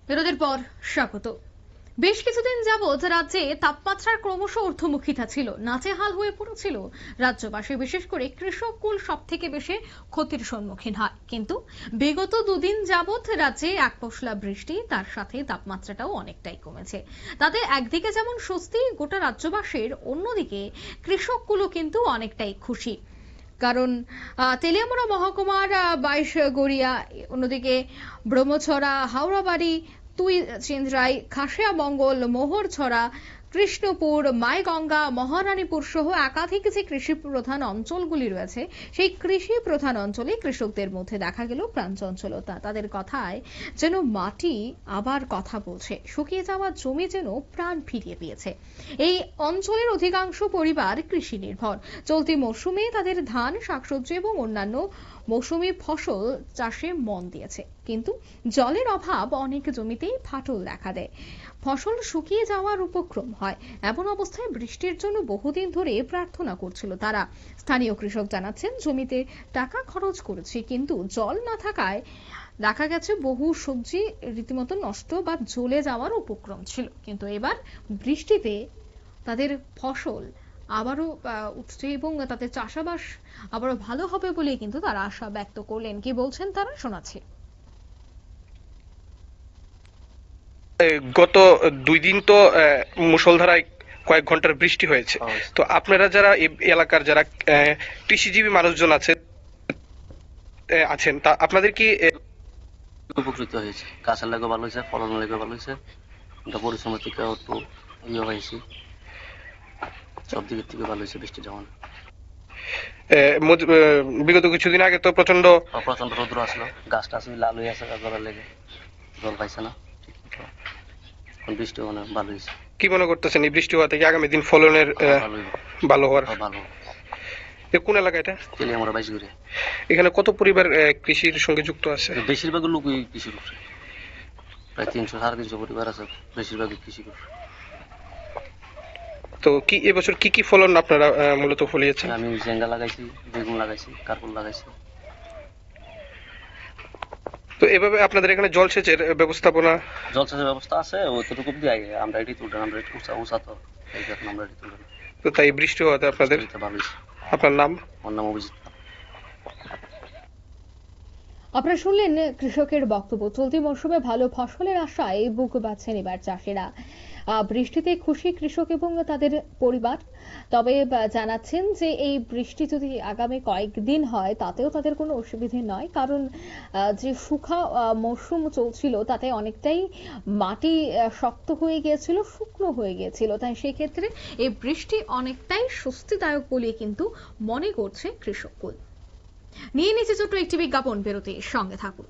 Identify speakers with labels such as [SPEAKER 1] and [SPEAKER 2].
[SPEAKER 1] বিরতির পর স্বাগত। বেশ কিছুদিন যাবৎ রাজ্যে তাপমাত্রার ক্রমশ ঊর্ধ্বমুখিতা ছিল, নাচেহাল হয়ে পড়েছিল রাজ্যবাসী, বিশেষ করে কৃষক কুল সব থেকে বেশি ক্ষতির সম্মুখীন হয়। কিন্তু বিগত দুদিন যাবৎ রাজ্যে এক পশলা বৃষ্টি, তার সাথে তাপমাত্রাটাও অনেকটাই কমেছে। তাতে একদিকে যেমন স্বস্তি গোটা রাজ্যবাসীর, অন্যদিকে কৃষক কুলও কিন্তু অনেকটাই খুশি। কারণ তেলিয়ামুড়া মহকুমার 22 গড়িয়া, অন্যদিকে ব্রহ্মছড়া, হাওড়াবাড়ি, তুই চিন্দ্রাই, খাসিয়া মঙ্গল, মোহরছড়া, কৃষ্ণপুর, মাইগঙ্গা, মহারানীপুর সহ একাধিক যে কৃষি প্রধান অঞ্চলগুলি রয়েছে, সেই কৃষি প্রধান অঞ্চলে কৃষকদের মধ্যে দেখা গেল প্রাণচঞ্চলতা। তাদের কথায় যেন মাটি আবার কথা বলছে, শুকিয়ে যাওয়া জমি যেন প্রাণ ফিরিয়ে পেয়েছে। এই অঞ্চলের অধিকাংশ পরিবার কৃষি নির্ভর। চলতি মৌসুমে তাদের ধান, শাকসবজি এবং অন্যান্য মৌসুমী ফসল চাষে মন দিয়েছে, কিন্তু জলের অভাব অনেক জমিতেই ফাটল দেখা দেয়, ফসল শুকিয়ে যাওয়ার উপক্রম হয়। এমন অবস্থায় বৃষ্টির জন্য বহুদিন ধরে প্রার্থনা করছিল তারা। স্থানীয় কৃষক জানাচ্ছেন, জমিতে টাকা খরচ করেছি, কিন্তু জল না থাকায় দেখা গেছে বহু সবজি রীতিমতো নষ্ট বা জ্বলে যাওয়ার উপক্রম ছিল। কিন্তু এবার বৃষ্টিতে তাদের ফসল আবারও উঠছে এবং তাদের চাষাবাস আবারও ভালো হবে বলে কিন্তু তারা আশা ব্যক্ত করলেন। কি বলছেন তারা, শোনাচ্ছি।
[SPEAKER 2] গত 2 দিন তো মুষলধারায় কয়েক ঘন্টার বৃষ্টি হয়েছে। তো আপনারা যারা এই এলাকার যারা কৃষিজীবী মানুষজন আছেন তা আপনাদের কি
[SPEAKER 3] উপকৃত হয়েছে? গাছের লেগে ভালো হয়েছে, ফলনের লেগে ভালো হয়েছে, পরিশ্রমের থেকে একটু ইয়ে হয়েছে, সব দিকের থেকে ভালো হয়েছে বৃষ্টি যখন।
[SPEAKER 2] বিগত কিছুদিন আগে তো প্রচন্ড
[SPEAKER 3] রৌদ্র আসলো, গাছটা আসলে লাল হয়ে আছে, গাছগুলোর লেগে জল পাইছে না, বৃষ্টি মানে ভালো হয়েছে।
[SPEAKER 2] কি মনে করতেছেন এই বৃষ্টি হওয়া থেকে আগামী দিন ফলনের ভালো হওয়ার?
[SPEAKER 3] ভালো।
[SPEAKER 2] কোন এলাকা এটা?
[SPEAKER 3] তেলিয়ামুড়া 22 গড়িয়া।
[SPEAKER 2] এখানে কত পরিবার কৃষির সঙ্গে যুক্ত আছে?
[SPEAKER 3] বেশিরভাগ লোকই কৃষির উপরে, প্রায় 300-350 পরিবার আছে, বেশিরভাগই কৃষি উপরে।
[SPEAKER 2] তো কি এবছর কি কি ফলন আপনারা মূলত ফলিয়েছেন?
[SPEAKER 3] আমি ঝিঙ্গা লাগাইছি, বেগুন লাগাইছি, কারকুল লাগাইছি।
[SPEAKER 2] তো এভাবে আপনাদের এখানে জলসেচের
[SPEAKER 3] ব্যবস্থা আছে, ওইটুকু দিয়ে আমরা এটি তুললাম, আমরা এটি উঁচা তো এই এখন আমরা এটি তুললাম।
[SPEAKER 2] তো তাই বৃষ্টি হওয়াতে আপনাদের আপনার নাম?
[SPEAKER 3] আমার নাম অভিজিৎ।
[SPEAKER 1] আপনারা শুনলেন কৃষকের বক্তব্য। চলতি মৌসুমে ভালো ফসলের আশায় বুক বাঁধছেন এবার চাষিরা। বৃষ্টিতে খুশি কৃষক এবং তাদের পরিবার, তবে জানাচ্ছেন যে এই বৃষ্টি যদি আগামী কয়েকদিন হয় তাতেও তাদের কোনো অসুবিধে নয়, কারণ যে শুখা মৌসুম চলছিল তাতে অনেকটাই মাটি শক্ত হয়ে গিয়েছিল, শুকনো হয়ে গিয়েছিল। তাই সেই ক্ষেত্রে এই বৃষ্টি অনেকটাই স্বস্তিদায়ক বলে কিন্তু মনে করছে কৃষককুল। নিয়ে নিচে ছোট্ট একটি বিজ্ঞাপন, বিরতির সঙ্গে থাকুন।